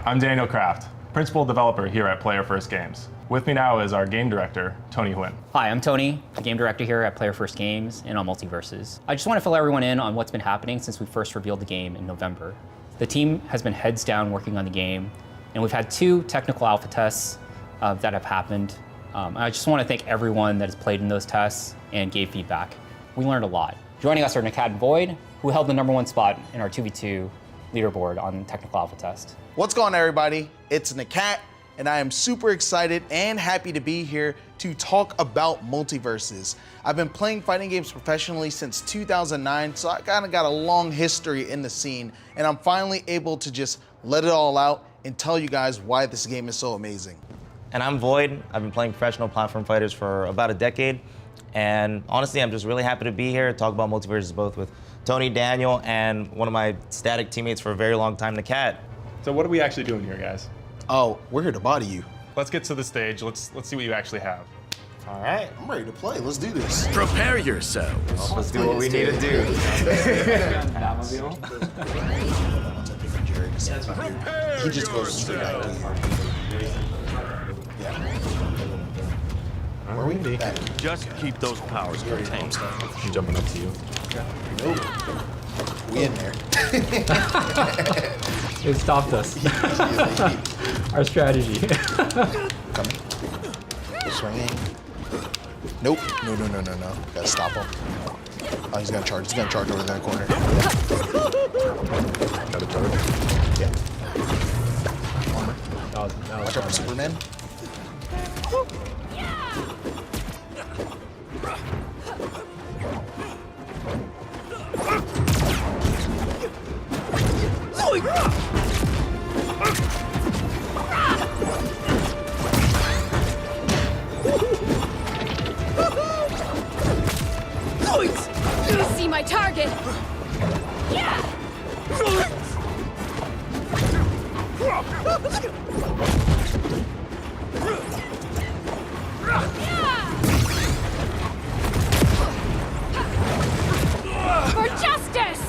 I'm Daniel Kraft, Principal Developer here at Player First Games. With me now is our Game Director, Tony Huynh. Hi, I'm Tony, the Game Director here at Player First Games and on MULTIVERSUS. I just want to fill everyone in on what's been happening since we first revealed the game in November. The team has been heads down working on the game, and we've had 2 technical alpha tests that have happened. I just want to thank everyone that has played in those tests and gave feedback. We learned a lot. Joining us are Nakat and Void, who held the #1 spot in our 2v2 leaderboard on the technical alpha test. What's going on, everybody? It's Nakat, and I am super excited and happy to be here to talk about MULTIVERSUS. I've been playing fighting games professionally since 2009, so I kind of got a long history in the scene, and I'm finally able to just let it all out and tell you guys why this game is so amazing. And I'm Void. I've been playing professional platform fighters for about a decade, and honestly, I'm just really happy to be here to talk about MULTIVERSUS both with Tony, Daniel, and one of my static teammates for a very long time, Nakat. So what are we actually doing here, guys? Oh, we're here to body you. Let's get to the stage. Let's see what you actually have. All right. I'm ready to play. Let's do this. Prepare yourselves. Let's do what we need to do. He just goes straight out to you. Yeah. Where are we? Back. Just keep those powers contained. I'm jumping up to you. Nope. We in there. It stopped us. Our strategy. Coming. Swinging. Nope. No. Gotta stop him. Oh, he's gonna charge. He's gonna charge over in that corner. Got a charge. Yeah. That was Watch out for Superman. You see my target? Yeah! For justice!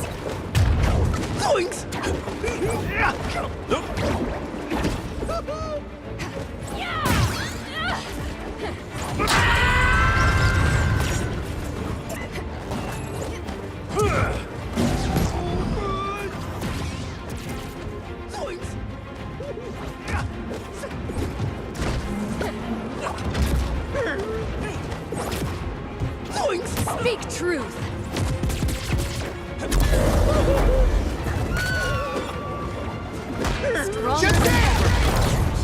Speak truth! Strong.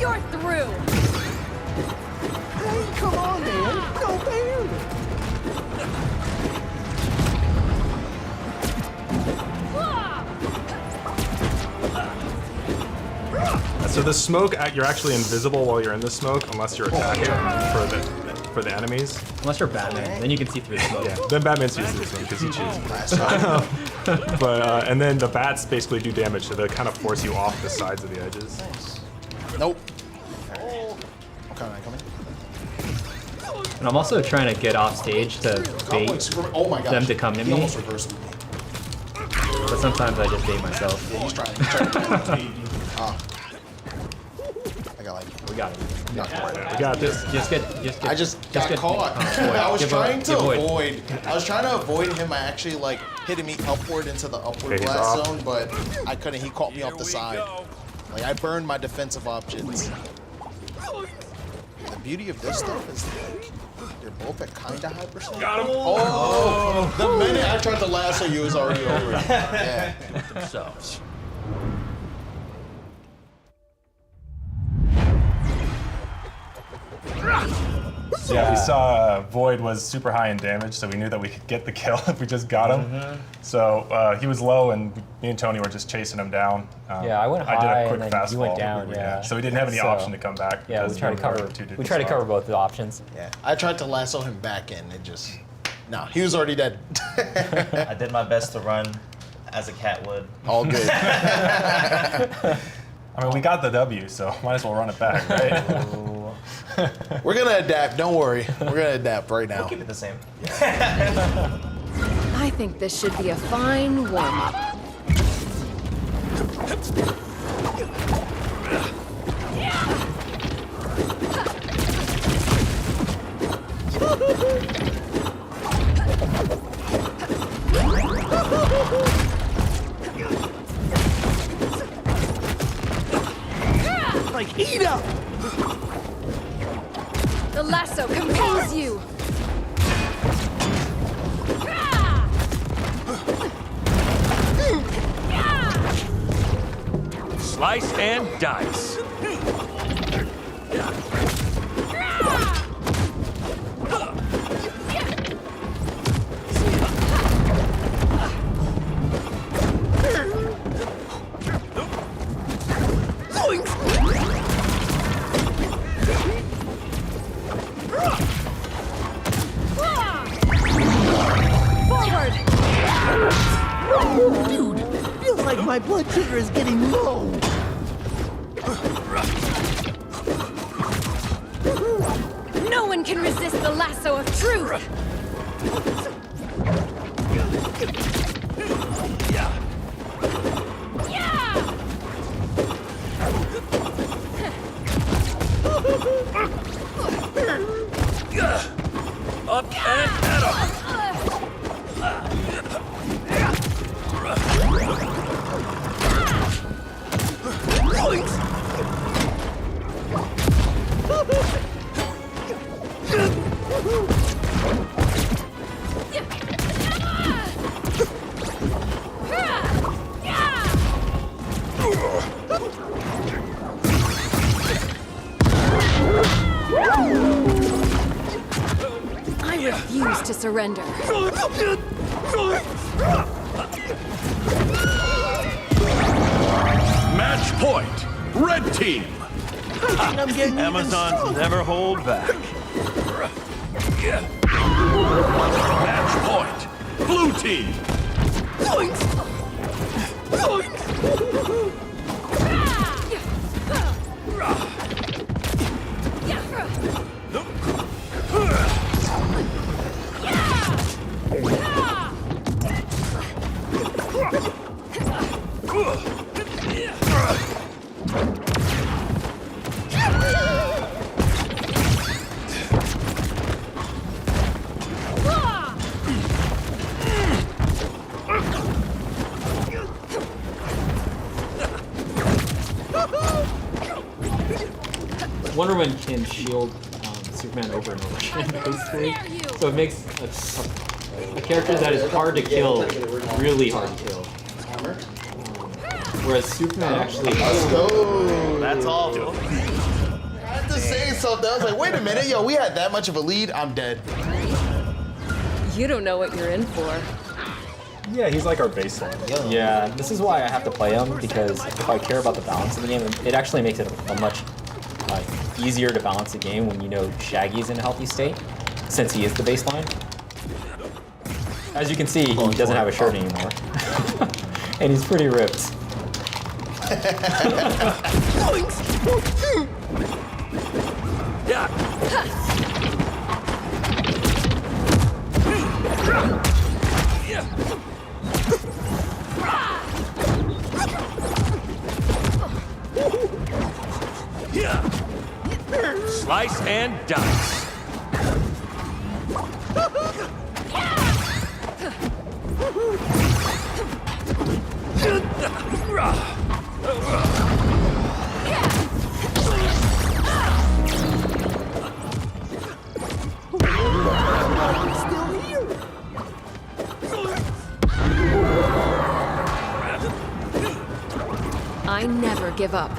You're through! Hey, come on, man. No, man. So the smoke, you're actually invisible while you're in the smoke unless you're attacking for the enemies. Unless you're Batman, then you can see through the smoke. Yeah, then Batman sees this one because he chooses. But and then the bats basically do damage, so they kind of force you off the sides of the edges. Nope. I'm coming. And I'm also trying to get off stage to bait Oh my gosh. them to come to He me, almost reversed me. but sometimes I just bait myself. Yeah, he's trying. I got like. We got it. Not quite. We got this. Just get. I just got caught. I was trying to avoid. I was trying to avoid him actually like hitting me upward into the upward Okay, he's blast off. zone, but I couldn't. He caught me off the side. Like I burned my defensive options. The beauty of this stuff is like they're both at kinda high percent. Got him. Oh! The minute I tried to lasso you, it was already over. Yeah. Themselves. Yeah, we saw Void was super high in damage, so we knew that we could get the kill if we just got him. So he was low, and me and Tony were just chasing him down. Yeah, I went I did high a quick and then fastball. you went down. Yeah. So we didn't have any option to come back. Yeah, we because tried to were cover. two different We tried to spots. cover both the options. Yeah. I tried to lasso him back in. It just no. He was already dead. I did my best to run as a cat would. All good. I mean, we got the W, so might as well run it back, right? We're gonna adapt. Don't worry. We're gonna adapt right now. We'll keep it the same. I think this should be a fine warm-up. Like, eat up! The lasso compels you! Slice and dice. Forward! Dude, feels like my blood sugar is getting low. No one can resist the lasso of truth! Up and at 'em. I refuse to surrender. Match point. Red team. I'm getting Amazons never hold back. Match point. Blue team. Wonder Woman can shield Superman over and over again, basically. So it makes a character that is hard to kill really hard to kill. Whereas Superman actually. Let's go. That's all. I had to say something. I was like, wait a minute, yo, we had that much of a lead. I'm dead. You don't know what you're in for. Yeah, he's like our baseline. Yeah, this is why I have to play him, because if I care about the balance of the game, it actually makes it a much easier to balance the game when you know Shaggy's in a healthy state, since he is the baseline. As you can see, he doesn't have a shirt anymore. And he's pretty ripped. Slice and dice. I never give up.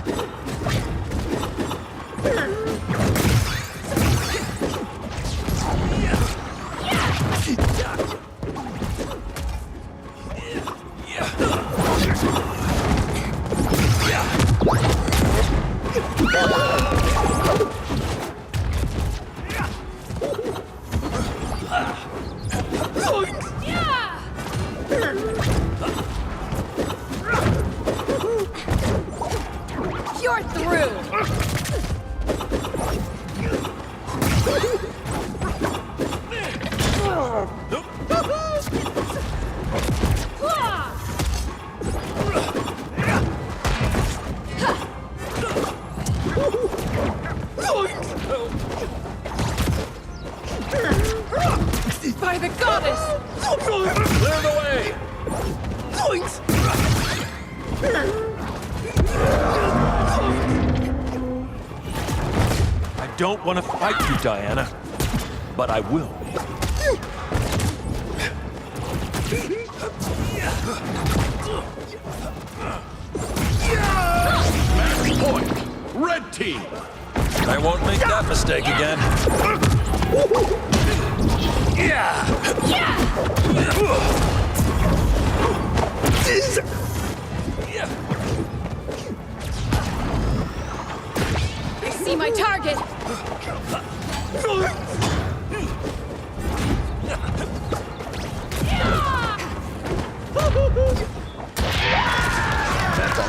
You're through! By the goddess! Clear the way! I don't want to fight you, Diana, but I will. Match point, red team. I won't make that mistake again. I see my target!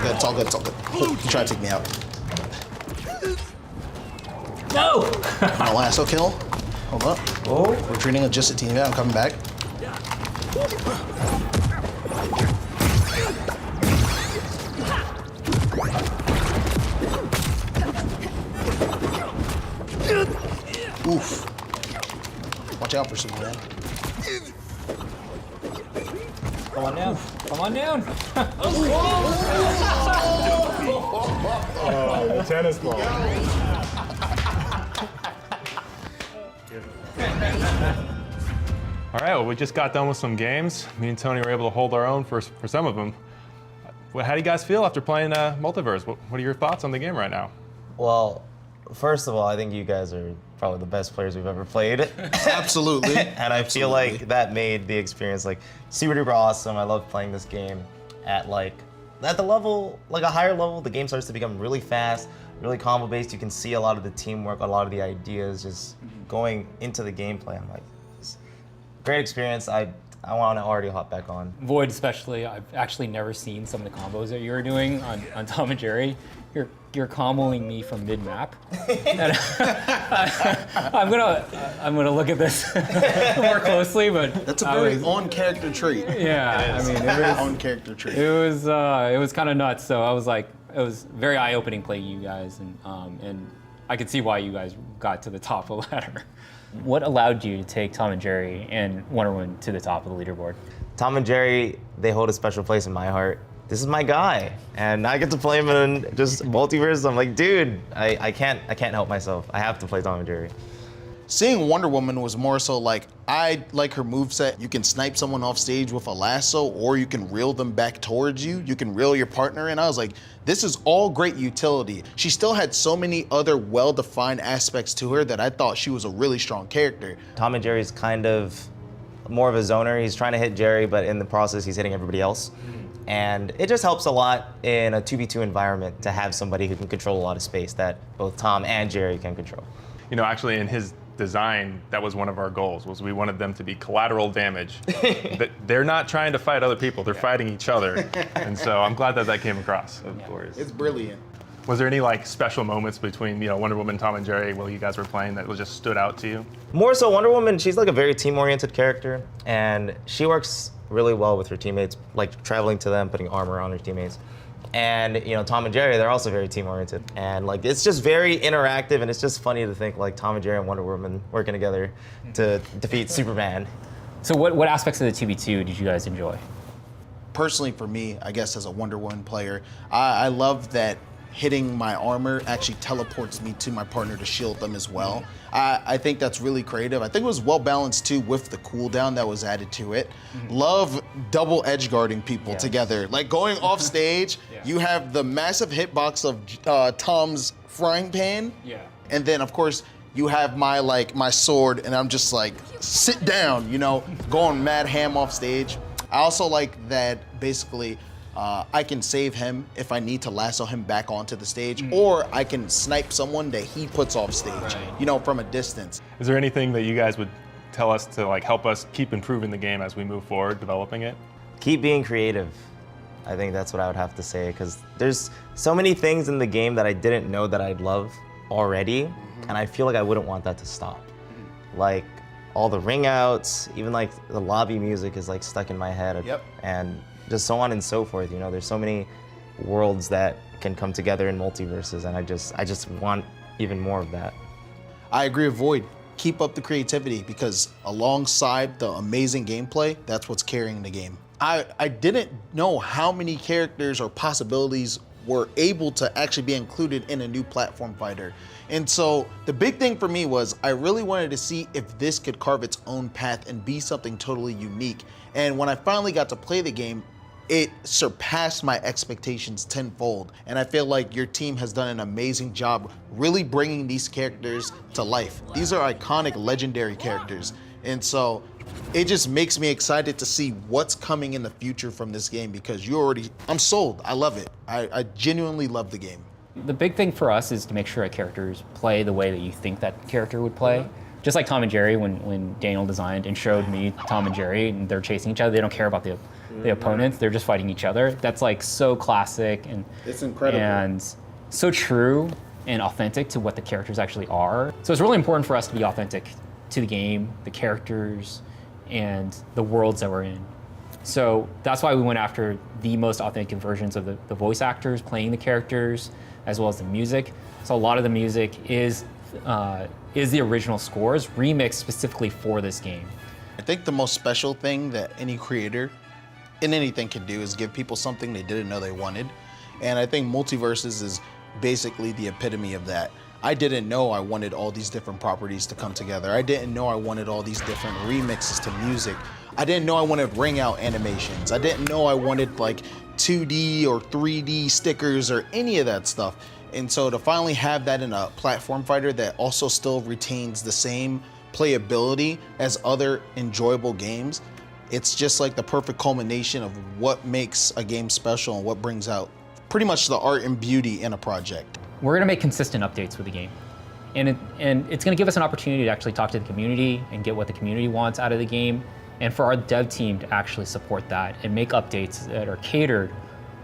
It's all good, it's all good. You try to take me out. No! My lasso kill. Hold up. Oh. Retreating just a team. Yeah, I'm coming back. Oof. Watch out for Superman. Come on down. Come on down. Oh, the tennis ball. All right, well, we just got done with some games. Me and Tony were able to hold our own for some of them. How do you guys feel after playing Multiverse? What are your thoughts on the game right now? Well, first of all, I think you guys are probably the best players we've ever played. Absolutely. And I feel like that made the experience like super duper awesome. I love playing this game at the level, like a higher level. The game starts to become really fast, really combo based. You can see a lot of the teamwork, a lot of the ideas just going into the gameplay. I'm like, it's a great experience. I want to already hop back on. Void especially, I've actually never seen some of the combos that you were doing on Tom and Jerry. You're comboing me from mid-map. And I'm gonna look at this more closely, but That's a very on-character trait. yeah. I mean, it was On-character trait. it was kind of nuts. So I was like, it was very eye-opening playing you guys, and I could see why you guys got to the top of the ladder. What allowed you to take Tom and Jerry and Wonder Woman to the top of the leaderboard? Tom and Jerry, they hold a special place in my heart. This is my guy, and I get to play him in just Multiverse. I'm like, dude, I can't help myself. I have to play Tom and Jerry. Seeing Wonder Woman was more so like, I like her moveset. You can snipe someone off stage with a lasso, or you can reel them back towards you. You can reel your partner in. I was like, this is all great utility. She still had so many other well-defined aspects to her that I thought she was a really strong character. Tom and Jerry's kind of more of a zoner. He's trying to hit Jerry, but in the process, he's hitting everybody else. And it just helps a lot in a 2v2 environment to have somebody who can control a lot of space that both Tom and Jerry can control. You know, actually in his design, that was one of our goals, was we wanted them to be collateral damage. They're not trying to fight other people, they're fighting each other. And so I'm glad that came across. Of course. It's brilliant. Was there any like special moments between, you know, Wonder Woman, Tom and Jerry while you guys were playing that just stood out to you? More so Wonder Woman, she's like a very team-oriented character, and she works really well with her teammates, like traveling to them, putting armor on her teammates. And you know, Tom and Jerry, they're also very team-oriented. And like, it's just very interactive, and it's just funny to think like Tom and Jerry and Wonder Woman working together to defeat Superman. So what aspects of the 2v2 did you guys enjoy? Personally, for me, I guess as a Wonder Woman player, I love that hitting my armor actually teleports me to my partner to shield them as well. I think that's really creative. I think it was well balanced too with the cooldown that was added to it. Love double edge guarding people together. Like going off stage, you have the massive hitbox of Tom's frying pan. And then of course, you have my sword, and I'm just like, sit down, you know, going mad ham off stage. I also like that basically I can save him if I need to lasso him back onto the stage, or I can snipe someone that he puts off stage, you know, from a distance. Is there anything that you guys would tell us to like help us keep improving the game as we move forward, developing it? Keep being creative. I think that's what I would have to say, because there's so many things in the game that I didn't know that I'd love already, and I feel like I wouldn't want that to stop. Like all the ring outs, even like the lobby music is like stuck in my head. And just so on and so forth. You know, there's so many worlds that can come together in multiverses, and I just want even more of that. I agree with Void. keep up the creativity, because alongside the amazing gameplay, that's what's carrying the game. I didn't know how many characters or possibilities were able to actually be included in a new platform fighter. And so the big thing for me was I really wanted to see if this could carve its own path and be something totally unique. And when I finally got to play the game, it surpassed my expectations tenfold. And I feel like your team has done an amazing job really bringing these characters to life. These are iconic, legendary characters. And so it just makes me excited to see what's coming in the future from this game, because I'm sold. I love it. I genuinely love the game. The big thing for us is to make sure that characters play the way that you think that character would play. Just like Tom and Jerry, when Daniel designed and showed me Tom and Jerry and they're chasing each other, they don't care about the opponents, they're just fighting each other. That's like so classic and it's incredible and so true and authentic to what the characters actually are. So it's really important for us to be authentic to the game, the characters, and the worlds that we're in. So that's why we went after the most authentic versions of the voice actors playing the characters, as well as the music. So a lot of the music is the original scores remixed specifically for this game. I think the most special thing that any creator in anything can do is give people something they didn't know they wanted. And I think MULTIVERSUS is basically the epitome of that. I didn't know I wanted all these different properties to come together. I didn't know I wanted all these different remixes to music. I didn't know I wanted ring out animations. I didn't know I wanted like 2D or 3D stickers or any of that stuff. And so to finally have that in a platform fighter that also still retains the same playability as other enjoyable games, it's just like the perfect culmination of what makes a game special and what brings out pretty much the art and beauty in a project. We're gonna make consistent updates with the game. And it's gonna give us an opportunity to actually talk to the community and get what the community wants out of the game, and for our dev team to actually support that and make updates that are catered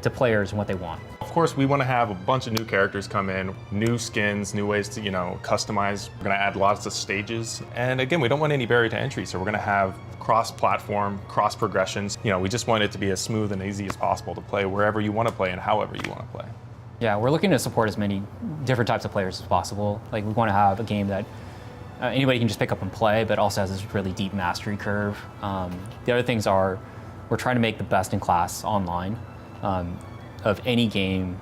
to players and what they want. Of course, we want to have a bunch of new characters come in, new skins, new ways to, customize. We're going to add lots of stages. And again, we don't want any barrier to entry, so we're going to have cross-platform, cross-progressions. We just want it to be as smooth and easy as possible to play wherever you want to play and however you want to play. Yeah, we're looking to support as many different types of players as possible. Like, we want to have a game that anybody can just pick up and play, but also has this really deep mastery curve. The other things are, we're trying to make the best in class online of any game,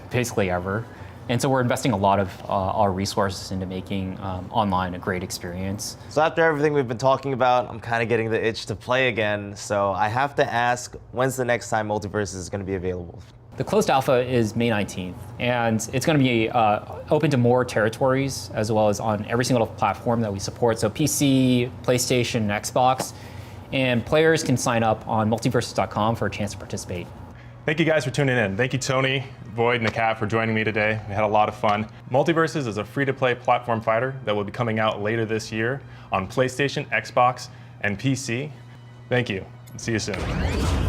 basically ever. And so we're investing a lot of our resources into making online a great experience. So after everything we've been talking about, I'm kind of getting the itch to play again. So I have to ask, when's the next time MULTIVERSUS is going to be available? The closed alpha is May 19th, and it's going to be open to more territories, as well as on every single platform that we support, so PC, PlayStation, and Xbox. And players can sign up on multiversus.com for a chance to participate. Thank you guys for tuning in. Thank you, Tony, Void, and Nakat for joining me today. We had a lot of fun. MULTIVERSUS is a free-to-play platform fighter that will be coming out later this year on PlayStation, Xbox, and PC. Thank you. See you soon.